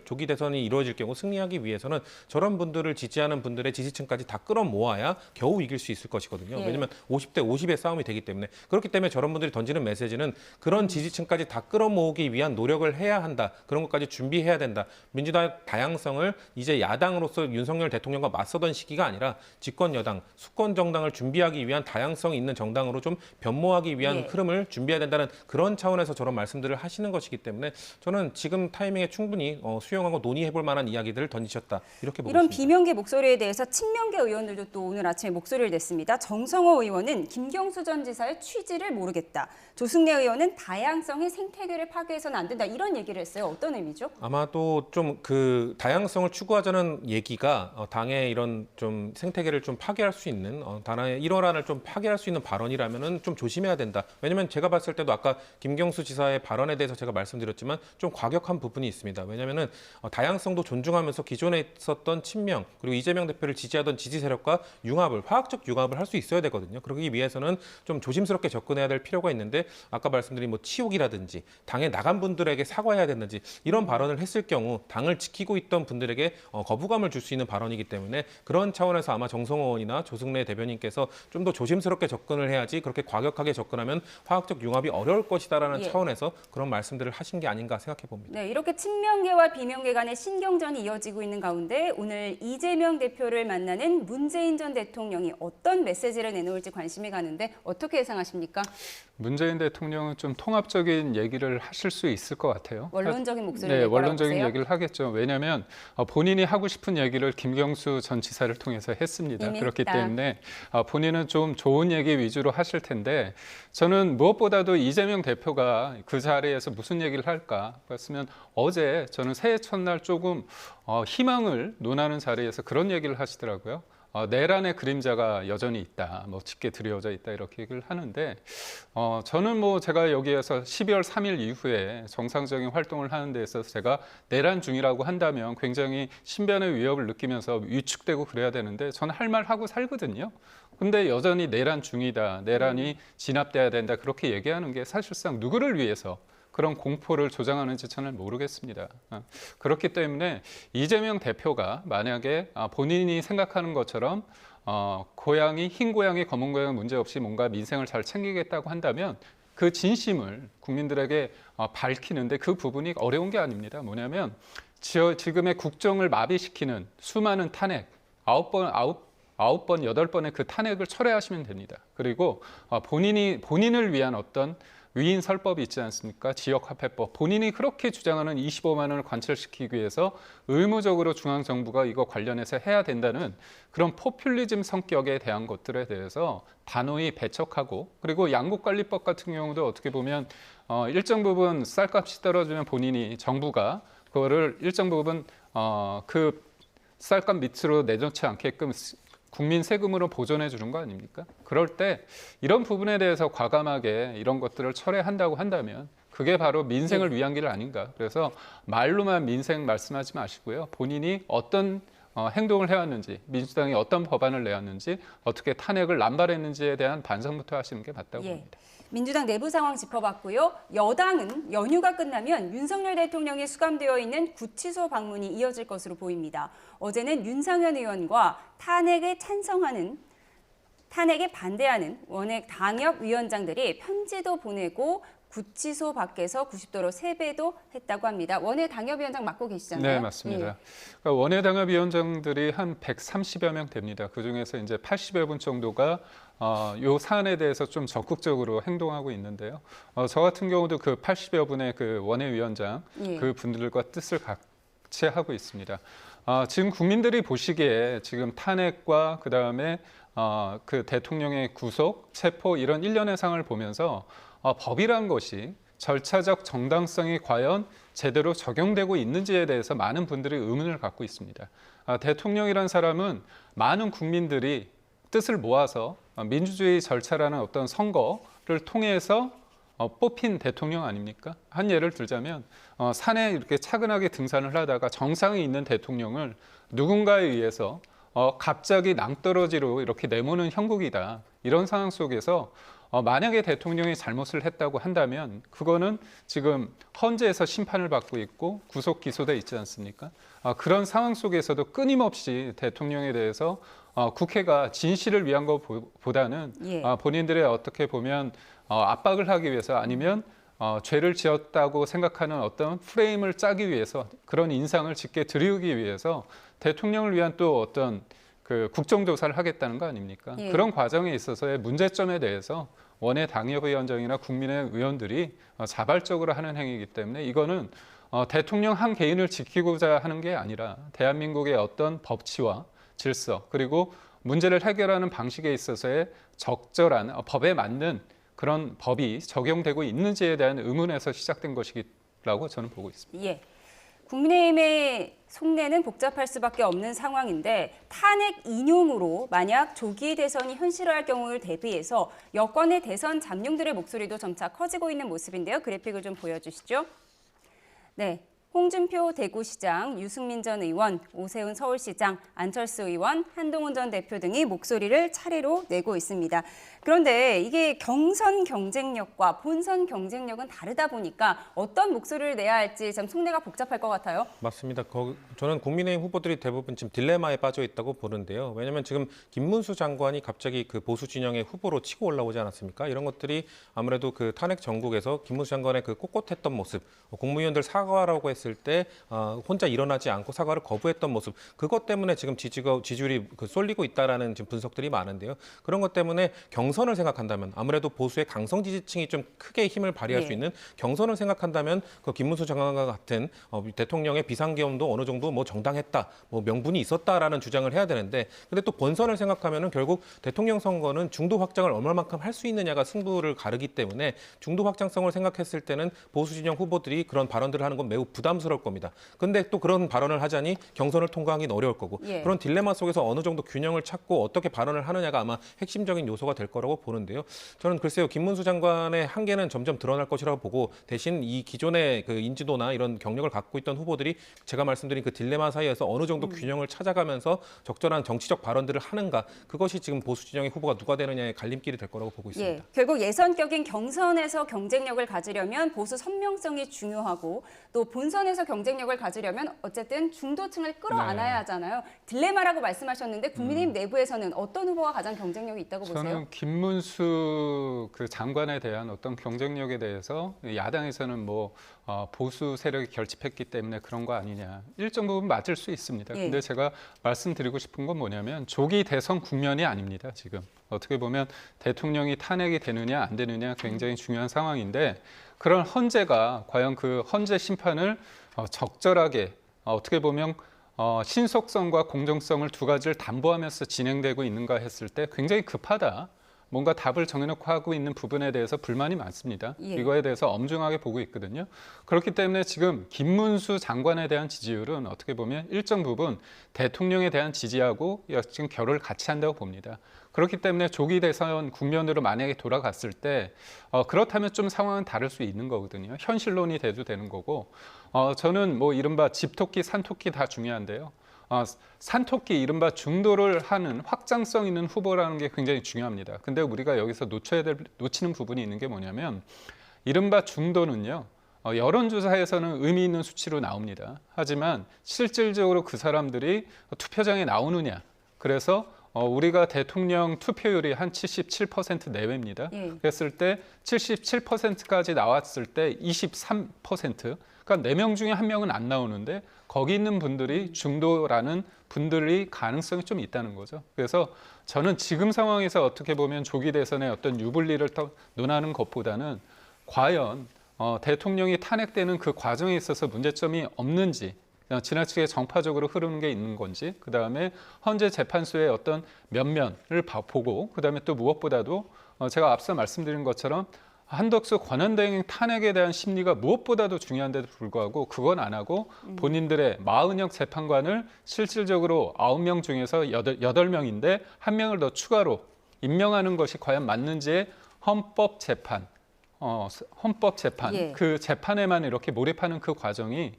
Speaker 3: 조기 대선이 이루어질 경우 승리하기 위해서는 저런 분들을 지지하는 분들의 지지층까지 다 끌어모아야 겨우 이길 수 있을 것이거든요.
Speaker 1: 예.
Speaker 3: 왜냐하면 50대 50의 싸움이 되기 때문에 그렇기 때문에 저런 분들이 던지는 메시지는 그런 지지층까지 다 끌어모으기 위한 노력을 해야 한다. 그런 것까지 준비해야 된다. 민주당의 다양성을 이제 야당으로서 윤석열 대통령과 맞서던 시기가 아니라 집권 여당, 수권 정당을 준비하기 위한 다양성이 있는 정당으로 좀 변모하기 위한
Speaker 1: 예.
Speaker 3: 흐름을 준비해야 된다는 그런 차원에서 저런 말씀들을 하시는 것이기 때문에 저는 지금 타이밍에 충분히 수용하고 논의해볼 만한 이야기들을 던지셨다. 이렇게 보고
Speaker 1: 이런
Speaker 3: 있습니다.
Speaker 1: 비명계 목소리에 대해서 친명계 의원들도 또 오늘 아침에 목소리를 냈습니다. 정성호 의원은 김경수 전 지사의 취지를 모르겠다. 조승래 의원은 다양성의 생태계를 파괴해서는 안 된다. 이런 얘기를 했어요. 어떤 의미죠?
Speaker 3: 아마도 좀 그 다양성을 추구하자는 얘기가 당의 이런 좀 생태계를 좀 파괴할 수 있는 당의 일원안을 좀 파괴할 수 있는 발언이라면은 좀 조심해야 된다. 왜냐하면 제가 봤을 때도 아까 김경수 지사의 발언에 대해서 제가 말씀드렸지만 좀 과격한 부분이 있습니다. 왜냐하면은 다양성도 존중하면서 기존에 있었던 친명 그리고 이재명 대표를 지지하던 지지 세력과 화학적 융합을 할 수 있어야 되거든요. 그러기 위해서는 좀 조심스럽게 접근해야 될 필요가 있는데 아까 말씀드린 뭐 치욕이라든지 당에 나간 분들에게 사과해야 된다든지 이런 발언을 했을 경우 당을 지키고 있던 분들에게 거부감을 줄 수 있는 발언이기 때문에 그런 차원에서 아마 정성호 의원이나 조승래 대변인께서 좀 더 조심스럽게 접근을 해야지 그렇게 과격하게 접근하면 화학적 융합이 어려울 것이다라는
Speaker 1: 예.
Speaker 3: 차원에서 그런 말씀들을 하신 게 아닌가 생각해 봅니다.
Speaker 1: 네, 이렇게 친명계와 비명계 간의 신경전이 이어지고 있는 가운데 오늘 이재명 대표를 만나는 문재인 전 대통령이 어떤 메시지를 내놓을지 관심이 가는데 어떻게 예상하십니까?
Speaker 2: 문재인 대통령은 좀 통합적인 얘기를 하실 수 있을 것 같아요.
Speaker 1: 원론적인 목소리를
Speaker 2: 네,
Speaker 1: 낼 거라고
Speaker 2: 원론적인
Speaker 1: 보세요?
Speaker 2: 얘기를 하겠죠. 왜냐하면 본인이 하고 싶은 얘기를 김경수 전 지사를 통해서 했습니다.
Speaker 1: 이미
Speaker 2: 그렇기
Speaker 1: 했다.
Speaker 2: 때문에 본인은 좀 좋은 얘기 위주로 하실 텐데 저는 무엇보다도 이재명 대표가 그 자리에서 무슨 얘기를 할까? 그랬으면 어제 저는 새해 첫날 조금 희망을 논하는 자리에서 그런 얘기를 하시더라고요. 내란의 그림자가 여전히 있다, 뭐 짙게 드리워져 있다 이렇게 얘기를 하는데 저는 뭐 제가 여기에서 12월 3일 이후에 정상적인 활동을 하는 데 있어서 제가 내란 중이라고 한다면 굉장히 신변의 위협을 느끼면서 위축되고 그래야 되는데 저는 할 말 하고 살거든요. 근데 여전히 내란 중이다, 내란이 진압돼야 된다 그렇게 얘기하는 게 사실상 누구를 위해서 그런 공포를 조장하는지 저는 모르겠습니다. 그렇기 때문에 이재명 대표가 만약에 본인이 생각하는 것처럼 흰 고양이, 검은 고양이 문제없이 뭔가 민생을 잘 챙기겠다고 한다면 그 진심을 국민들에게 밝히는데 그 부분이 어려운 게 아닙니다. 뭐냐면 지금의 국정을 마비시키는 수많은 탄핵, 9번, 8번의 그 탄핵을 철회하시면 됩니다. 그리고 본인을 위한 어떤 위인 설법이 있지 않습니까? 지역화폐법. 본인이 그렇게 주장하는 25만 원을 관철시키기 위해서 의무적으로 중앙정부가 이거 관련해서 해야 된다는 그런 포퓰리즘 성격에 대한 것들에 대해서 단호히 배척하고, 그리고 양국관리법 같은 경우도 어떻게 보면 일정 부분 쌀값이 떨어지면 본인이 정부가 그거를 일정 부분 그 쌀값 밑으로 내놓지 않게끔 국민 세금으로 보존해 주는 거 아닙니까? 그럴 때 이런 부분에 대해서 과감하게 이런 것들을 철회한다고 한다면 그게 바로 민생을 위한 길 아닌가. 그래서 말로만 민생 말씀하지 마시고요. 본인이 어떤 행동을 해왔는지, 민주당이 어떤 법안을 내왔는지, 어떻게 탄핵을 남발했는지에 대한 반성부터 하시는 게 맞다고 봅니다.
Speaker 1: 민주당 내부 상황 짚어봤고요. 여당은 연휴가 끝나면 윤석열 대통령이 수감되어 있는 구치소 방문이 이어질 것으로 보입니다. 어제는 윤상현 의원과 탄핵에 반대하는 원외 당협 위원장들이 편지도 보내고 구치소 밖에서 90도로 세배도 했다고 합니다. 원외 당협위원장 맡고 계시잖아요.
Speaker 2: 네, 맞습니다. 그러니까 원외 당협위원장들이 한 130여 명 됩니다. 그중에서 이제 80여 분 정도가 요 사안에 대해서 좀 적극적으로 행동하고 있는데요. 저 같은 경우도 그 80여 분의 그 원외위원장 그 분들과 뜻을 같이 하고 있습니다. 지금 국민들이 보시기에 지금 탄핵과 그다음에 그 대통령의 구속, 체포 이런 일련의 상을 보면서 법이란 것이 절차적 정당성이 과연 제대로 적용되고 있는지에 대해서 많은 분들이 의문을 갖고 있습니다. 대통령이란 사람은 많은 국민들이 뜻을 모아서 민주주의 절차라는 어떤 선거를 통해서 뽑힌 대통령 아닙니까? 한 예를 들자면 산에 이렇게 차근하게 등산을 하다가 정상에 있는 대통령을 누군가에 의해서 갑자기 낭떠러지로 이렇게 내모는 형국이다. 이런 상황 속에서 만약에 대통령이 잘못을 했다고 한다면 그거는 지금 헌재에서 심판을 받고 있고 구속 기소돼 있지 않습니까? 그런 상황 속에서도 끊임없이 대통령에 대해서 국회가 진실을 위한 것보다는 본인들의 어떻게 보면 압박을 하기 위해서 아니면 죄를 지었다고 생각하는 어떤 프레임을 짜기 위해서 그런 인상을 짙게 드리우기 위해서 대통령을 위한 또 어떤 그 국정조사를 하겠다는 거 아닙니까? 그런 과정에 있어서의 문제점에 대해서 원외 당협위원장이나 국민의 의원들이 자발적으로 하는 행위이기 때문에 이거는 대통령 한 개인을 지키고자 하는 게 아니라 대한민국의 어떤 법치와 질서 그리고 문제를 해결하는 방식에 있어서의 적절한 법에 맞는 그런 법이 적용되고 있는지에 대한 의문에서 시작된 것이라고 저는 보고 있습니다.
Speaker 1: 국민의힘의 속내는 복잡할 수밖에 없는 상황인데 탄핵 인용으로 만약 조기 대선이 현실화할 경우를 대비해서 여권의 대선 잠룡들의 목소리도 점차 커지고 있는 모습인데요. 그래픽을 좀 보여주시죠. 네. 홍준표 대구시장, 유승민 전 의원, 오세훈 서울시장, 안철수 의원, 한동훈 전 대표 등이 목소리를 차례로 내고 있습니다. 그런데 이게 경선 경쟁력과 본선 경쟁력은 다르다 보니까 어떤 목소리를 내야 할지 참 속내가 복잡할 것 같아요.
Speaker 3: 맞습니다. 저는 국민의힘 후보들이 대부분 지금 딜레마에 빠져 있다고 보는데요. 왜냐하면 지금 김문수 장관이 갑자기 그 보수 진영의 후보로 치고 올라오지 않았습니까? 이런 것들이 아무래도 그 탄핵 전국에서 김문수 장관의 그 꼿꼿했던 모습, 국무위원들 사과하라고 했을 때 혼자 일어나지 않고 사과를 거부했던 모습, 그것 때문에 지금 지지율이 쏠리고 있다라는 지금 분석들이 많은데요. 그런 것 때문에 경선을 생각한다면 아무래도 보수의 강성 지지층이 좀 크게 힘을 발휘할 수 있는 경선을 생각한다면 그 김문수 장관과 같은 대통령의 비상계엄도 어느 정도 뭐 정당했다, 뭐 명분이 있었다라는 주장을 해야 되는데, 근데 또 본선을 생각하면은 결국 대통령 선거는 중도 확장을 얼마만큼 할 수 있느냐가 승부를 가르기 때문에 중도 확장성을 생각했을 때는 보수 진영 후보들이 그런 발언들을 하는 건 매우 부담스러울 겁니다. 근데 또 그런 발언을 하자니 경선을 통과하기는 어려울 거고 그런 딜레마 속에서 어느 정도 균형을 찾고 어떻게 발언을 하느냐가 아마 핵심적인 요소가 될 거라고 보는데요. 저는 글쎄요, 김문수 장관의 한계는 점점 드러날 것이라고 보고 대신 이 기존의 그 인지도나 이런 경력을 갖고 있던 후보들이 제가 말씀드린 그 딜레마 사이에서 어느 정도 균형을 찾아가면서 적절한 정치적 발언들을 하는가, 그것이 지금 보수 진영의 후보가 누가 되느냐의 갈림길이 될 거라고 보고 있습니다.
Speaker 1: 결국 예선격인 경선에서 경쟁력을 가지려면 보수 선명성이 중요하고 또 본선에서 경쟁력을 가지려면 어쨌든 중도층을 끌어안아야 하잖아요. 딜레마라고 말씀하셨는데 국민의힘 내부에서는 어떤 후보가 가장 경쟁력이 있다고 보세요?
Speaker 2: 저는 김문수 그 장관에 대한 어떤 경쟁력에 대해서 야당에서는 뭐 보수 세력이 결집했기 때문에 그런 거 아니냐. 일정 부분 맞을 수 있습니다.
Speaker 1: 예.
Speaker 2: 근데 제가 말씀드리고 싶은 건 뭐냐면 조기 대선 국면이 아닙니다. 지금 어떻게 보면 대통령이 탄핵이 되느냐 안 되느냐 굉장히 중요한 상황인데 그런 헌재가 과연 그 헌재 심판을 적절하게 어떻게 보면 신속성과 공정성을 두 가지를 담보하면서 진행되고 있는가 했을 때 굉장히 급하다. 뭔가 답을 정해놓고 하고 있는 부분에 대해서 불만이 많습니다.
Speaker 1: 예.
Speaker 2: 이거에 대해서 엄중하게 보고 있거든요. 그렇기 때문에 지금 김문수 장관에 대한 지지율은 어떻게 보면 일정 부분 대통령에 대한 지지하고 지금 결을 같이 한다고 봅니다. 그렇기 때문에 조기 대선 국면으로 만약에 돌아갔을 때 그렇다면 좀 상황은 다를 수 있는 거거든요. 현실론이 돼도 되는 거고 저는 뭐 이른바 집토끼, 산토끼 다 중요한데요. 산토끼 이른바 중도를 하는 확장성 있는 후보라는 게 굉장히 중요합니다. 근데 우리가 여기서 놓치는 부분이 있는 게 뭐냐면 이른바 중도는요. 여론조사에서는 의미 있는 수치로 나옵니다. 하지만 실질적으로 그 사람들이 투표장에 나오느냐. 그래서 우리가 대통령 투표율이 한 77% 내외입니다.
Speaker 1: 예.
Speaker 2: 그랬을 때 77%까지 나왔을 때 23%, 그러니까 4명 중에 1명은 안 나오는데 거기 있는 분들이 중도라는 분들이 가능성이 좀 있다는 거죠. 그래서 저는 지금 상황에서 어떻게 보면 조기 대선의 어떤 유불리를 논하는 것보다는 과연 대통령이 탄핵되는 그 과정에 있어서 문제점이 없는지 지나치게 정파적으로 흐르는 게 있는 건지 그다음에 헌재 재판소의 어떤 면면을 보고 그다음에 또 무엇보다도 제가 앞서 말씀드린 것처럼 한덕수 권한대행 탄핵에 대한 심리가 무엇보다도 중요한데도 불구하고 그건 안 하고 본인들의 40명 재판관을 실질적으로 9명 중에서 8명인데 1명을 더 추가로 임명하는 것이 과연 맞는지의 헌법재판
Speaker 1: 예.
Speaker 2: 그 재판에만 이렇게 몰입하는 그 과정이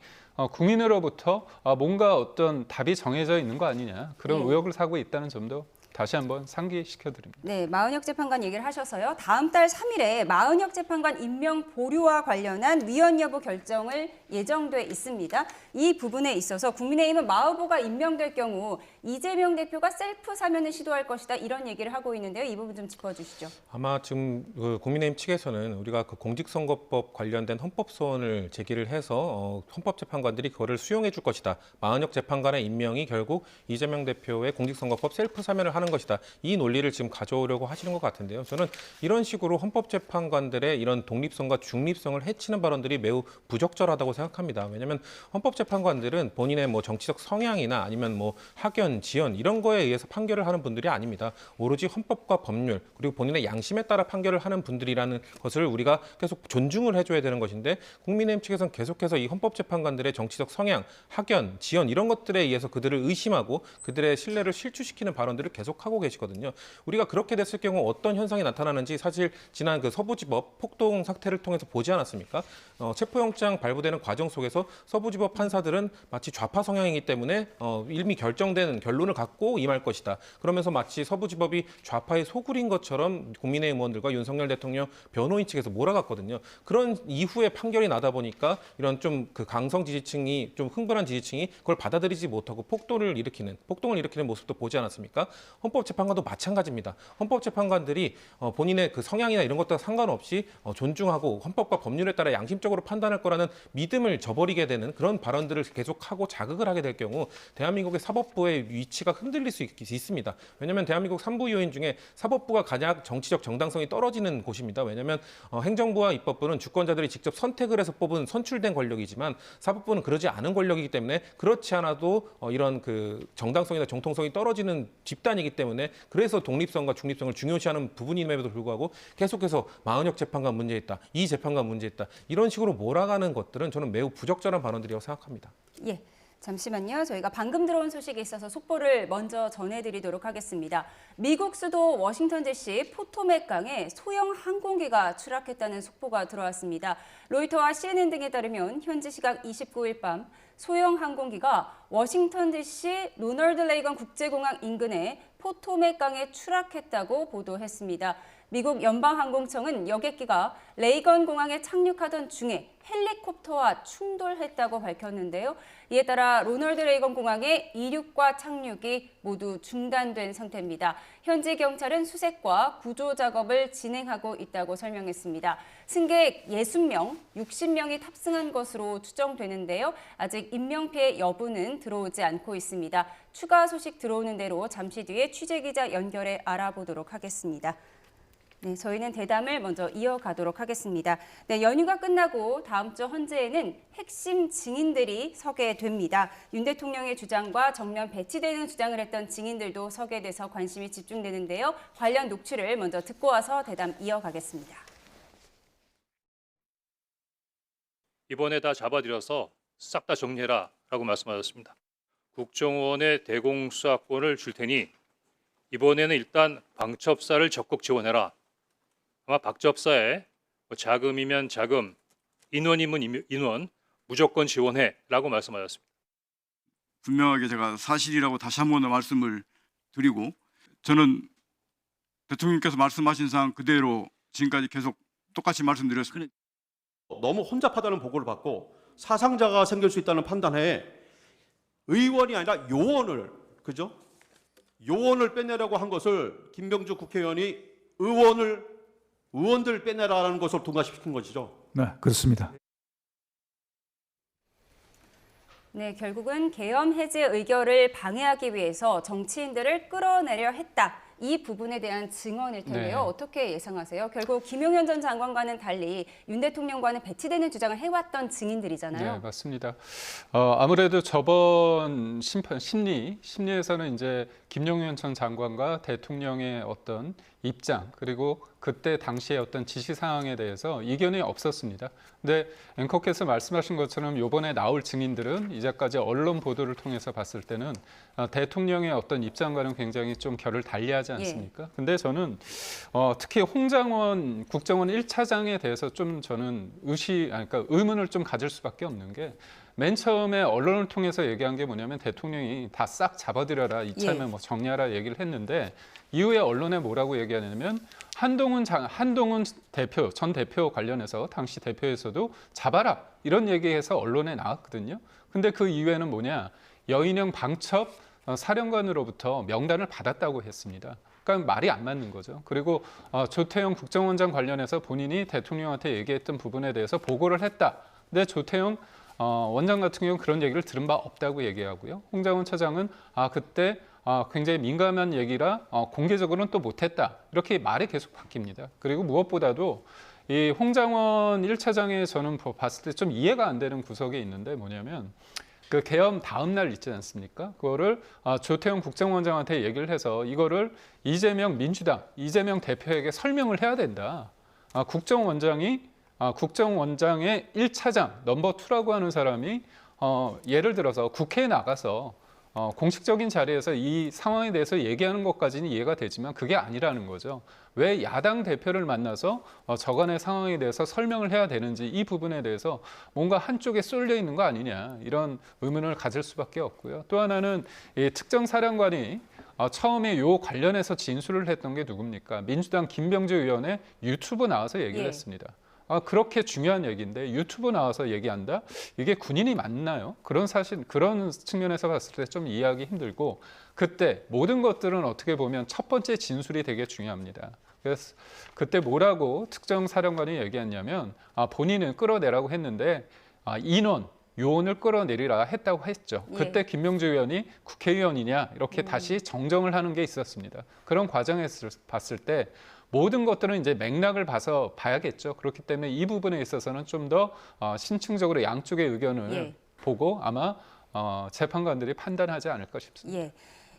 Speaker 2: 국민으로부터 뭔가 어떤 답이 정해져 있는 거 아니냐 그런
Speaker 1: 예.
Speaker 2: 의혹을 사고 있다는 점도 다시 한번 상기시켜드립니다.
Speaker 1: 네, 마은혁 재판관 얘기를 하셔서요. 다음 달 3일에 마은혁 재판관 임명 보류와 관련한 위헌 여부 결정을 예정돼 있습니다. 이 부분에 있어서 국민의힘은 마 후보가 임명될 경우 이재명 대표가 셀프 사면을 시도할 것이다 이런 얘기를 하고 있는데요. 이 부분 좀 짚어주시죠.
Speaker 3: 아마 지금 그 국민의힘 측에서는 우리가 그 공직선거법 관련된 헌법소원을 제기를 해서 헌법재판관들이 그거를 수용해 줄 것이다. 마은혁 재판관의 임명이 결국 이재명 대표의 공직선거법 셀프 사면을 하는 것이다. 이 논리를 지금 가져오려고 하시는 것 같은데요. 저는 이런 식으로 헌법재판관들의 이런 독립성과 중립성을 해치는 발언들이 매우 부적절하다고 생각합니다. 왜냐하면 헌법재판관들은 본인의 뭐 정치적 성향이나 아니면 뭐 학연, 지연 이런 거에 의해서 판결을 하는 분들이 아닙니다. 오로지 헌법과 법률 그리고 본인의 양심에 따라 판결을 하는 분들이라는 것을 우리가 계속 존중을 해줘야 되는 것인데 국민의힘 측에서는 계속해서 이 헌법재판관들의 정치적 성향, 학연, 지연 이런 것들에 의해서 그들을 의심하고 그들의 신뢰를 실추시키는 발언들을 계속하고 계시거든요. 우리가 그렇게 됐을 경우 어떤 현상이 나타나는지 사실 지난 그 서부지법 폭동 사태를 통해서 보지 않았습니까? 체포영장 발부되는 과정 속에서 서부지법 판사들은 마치 좌파 성향이기 때문에 이미 결정된 결론을 갖고 임할 것이다. 그러면서 마치 서부지법이 좌파의 소굴인 것처럼 국민의힘 의원들과 윤석열 대통령 변호인 측에서 몰아갔거든요. 그런 이후에 판결이 나다 보니까 이런 좀 그 강성 지지층이 좀 흥분한 지지층이 그걸 받아들이지 못하고 폭동을 일으키는 모습도 보지 않았습니까? 헌법재판관도 마찬가지입니다. 헌법재판관들이 본인의 그 성향이나 이런 것과 상관없이 존중하고 헌법과 법률에 따라 양심적으로 판단할 거라는 믿음을 저버리게 되는 그런 발언들을 계속하고 자극을 하게 될 경우 대한민국의 사법부의 위치가 흔들릴 수 있습니다. 왜냐하면 대한민국 3부 요인 중에 사법부가 가장 정치적 정당성이 떨어지는 곳입니다. 왜냐하면 행정부와 입법부는 주권자들이 직접 선택을 해서 뽑은 선출된 권력이지만 사법부는 그러지 않은 권력이기 때문에 그렇지 않아도 이런 그 정당성이나 정통성이 떨어지는 집단이기 때문에 그래서 독립성과 중립성을 중요시하는 부분임에도 불구하고 계속해서 마은혁 재판관 문제 있다, 이 재판관 문제 있다 이런 식으로 몰아가는 것들은 저는 매우 부적절한 발언들이라고 생각합니다.
Speaker 1: 예. 잠시만요. 저희가 방금 들어온 소식이 있어서 속보를 먼저 전해드리도록 하겠습니다. 미국 수도 워싱턴 DC 포토맥 강에 소형 항공기가 추락했다는 속보가 들어왔습니다. 로이터와 CNN 등에 따르면 현지 시각 29일 밤 소형 항공기가 워싱턴 DC 로널드 레이건 국제공항 인근의 포토맥 강에 추락했다고 보도했습니다. 미국 연방항공청은 여객기가 레이건 공항에 착륙하던 중에 헬리콥터와 충돌했다고 밝혔는데요. 이에 따라 로널드 레이건 공항의 이륙과 착륙이 모두 중단된 상태입니다. 현지 경찰은 수색과 구조 작업을 진행하고 있다고 설명했습니다. 승객 60명, 60명이 탑승한 것으로 추정되는데요. 아직 인명피해 여부는 들어오지 않고 있습니다. 추가 소식 들어오는 대로 잠시 뒤에 취재기자 연결해 알아보도록 하겠습니다. 네, 저희는 대담을 먼저 이어가도록 하겠습니다. 네, 연휴가 끝나고 다음 주 헌재에는 핵심 증인들이 서게 됩니다. 윤 대통령의 주장과 정면 배치되는 주장을 했던 증인들도 서게 돼서 관심이 집중되는데요. 관련 녹취를 먼저 듣고 와서 대담 이어가겠습니다.
Speaker 4: 이번에 다 잡아들여서 싹 다 정리해라 라고 말씀하셨습니다. 국정원에 대공수사권을 줄 테니 이번에는 일단 방첩사를 적극 지원해라. 아마 박접사에 자금이면 자금, 인원이면 인원 무조건 지원해라고 말씀하셨습니다.
Speaker 5: 분명하게 제가 사실이라고 다시 한 번 더 말씀을 드리고 저는 대통령께서 말씀하신 사항 그대로 지금까지 계속 똑같이 말씀드렸습니다.
Speaker 6: 너무 혼잡하다는 보고를 받고 사상자가 생길 수 있다는 판단에 의원이 아니라 요원을 그죠? 요원을 빼내라고 한 것을 김병주 국회의원이 의원들 빼내라는 것을 통과시킨 것이죠.
Speaker 7: 네, 그렇습니다.
Speaker 1: 네, 결국은 계엄 해제 의결을 방해하기 위해서 정치인들을 끌어내려 했다. 이 부분에 대한 증언일 텐데요.
Speaker 2: 네.
Speaker 1: 어떻게 예상하세요? 결국 김용현 전 장관과는 달리 윤 대통령과는 배치되는 주장을 해왔던 증인들이잖아요.
Speaker 2: 네, 맞습니다. 아무래도 저번 심리에서는 이제 김용현 전 장관과 대통령의 어떤 입장 그리고 그때 당시의 어떤 지시 사항에 대해서 이견이 없었습니다. 근데 앵커께서 말씀하신 것처럼 이번에 나올 증인들은 이제까지 언론 보도를 통해서 봤을 때는 대통령의 어떤 입장과는 굉장히 좀 결을 달리하지 않습니까? 근데 저는 특히 홍장원 국정원 1차장에 대해서 좀 저는 그러니까 의문을 좀 가질 수밖에 없는 게 맨 처음에 언론을 통해서 얘기한 게 뭐냐면 대통령이 다 싹 잡아들여라 이참에 뭐 정리하라 얘기를 했는데 이후에 언론에 뭐라고 얘기하냐면 한동훈 전 대표 관련해서 당시 대표에서도 잡아라 이런 얘기해서 언론에 나왔거든요. 근데 그 이후에는 뭐냐 여인영 방첩 사령관으로부터 명단을 받았다고 했습니다. 그러니까 말이 안 맞는 거죠. 그리고 조태영 국정원장 관련해서 본인이 대통령한테 얘기했던 부분에 대해서 보고를 했다. 근데 조태영 원장 같은 경우는 그런 얘기를 들은 바 없다고 얘기하고요. 홍장원 차장은 그때 굉장히 민감한 얘기라 공개적으로는 또 못했다. 이렇게 말이 계속 바뀝니다. 그리고 무엇보다도 이 홍장원 1차장에 저는 봤을 때 좀 이해가 안 되는 구석이 있는데 뭐냐면 그 계엄 다음 날 있지 않습니까? 그거를 조태영 국정원장한테 얘기를 해서 이거를 이재명 대표에게 설명을 해야 된다. 국정원장의 1차장 넘버 2라고 하는 사람이 예를 들어서 국회에 나가서 공식적인 자리에서 이 상황에 대해서 얘기하는 것까지는 이해가 되지만 그게 아니라는 거죠. 왜 야당 대표를 만나서 저간의 상황에 대해서 설명을 해야 되는지 이 부분에 대해서 뭔가 한쪽에 쏠려 있는 거 아니냐 이런 의문을 가질 수밖에 없고요. 또 하나는 이 특정 사령관이 처음에 요 관련해서 진술을 했던 게 누굽니까? 민주당 김병주 의원의 유튜브 나와서 얘기를 했습니다. 그렇게 중요한 얘기인데 유튜브 나와서 얘기한다? 이게 군인이 맞나요? 그런 측면에서 봤을 때 좀 이해하기 힘들고 그때 모든 것들은 어떻게 보면 첫 번째 진술이 되게 중요합니다. 그래서 그때 뭐라고 특정 사령관이 얘기했냐면 본인은 끌어내라고 했는데 요원을 끌어내리라 했다고 했죠. 그때 김명주 의원이 국회의원이냐 이렇게 다시 정정을 하는 게 있었습니다. 그런 과정에서 봤을 때 모든 것들은 이제 맥락을 봐야겠죠. 그렇기 때문에 이 부분에 있어서는 좀 더 신층적으로 양쪽의 의견을 보고 아마 재판관들이 판단하지 않을까 싶습니다.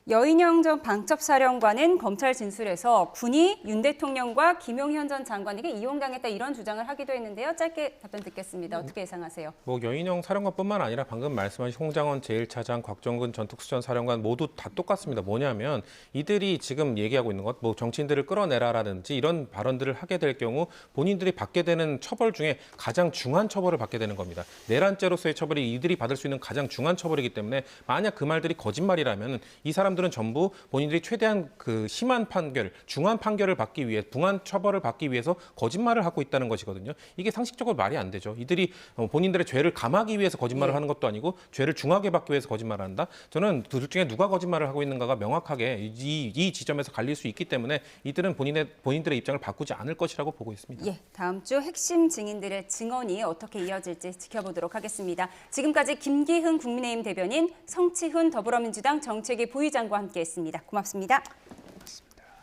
Speaker 1: 여인영 전 방첩사령관은 검찰 진술에서 군이 윤 대통령과 김용현 전 장관에게 이용당했다 이런 주장을 하기도 했는데요. 짧게 답변 듣겠습니다. 어떻게 예상하세요?
Speaker 3: 뭐 여인영 사령관뿐만 아니라 방금 말씀하신 홍장원 제1차장, 곽정근 전 특수전 사령관 모두 다 똑같습니다. 뭐냐면 이들이 지금 얘기하고 있는 것, 뭐 정치인들을 끌어내라라든지 이런 발언들을 하게 될 경우 본인들이 받게 되는 처벌 중에 가장 중한 처벌을 받게 되는 겁니다. 내란죄로서의 처벌이 이들이 받을 수 있는 가장 중한 처벌이기 때문에 만약 그 말들이 거짓말이라면 이 사람들은 전부 본인들이 최대한 그 심한 판결, 중한 판결을 받기 위해 중한 처벌을 받기 위해서 거짓말을 하고 있다는 것이거든요. 이게 상식적으로 말이 안 되죠. 이들이 본인들의 죄를 감하기 위해서 거짓말을 하는 것도 아니고 죄를 중하게 받기 위해서 거짓말을 한다. 저는 둘 중에 누가 거짓말을 하고 있는가가 명확하게 이 지점에서 갈릴 수 있기 때문에 이들은 본인들의 입장을 바꾸지 않을 것이라고 보고 있습니다.
Speaker 1: 예, 다음 주 핵심 증인들의 증언이 어떻게 이어질지 지켜보도록 하겠습니다. 지금까지 김기흥 국민의힘 대변인, 성치훈 더불어민주당 정책위 부의장과 함께했습니다. 고맙습니다.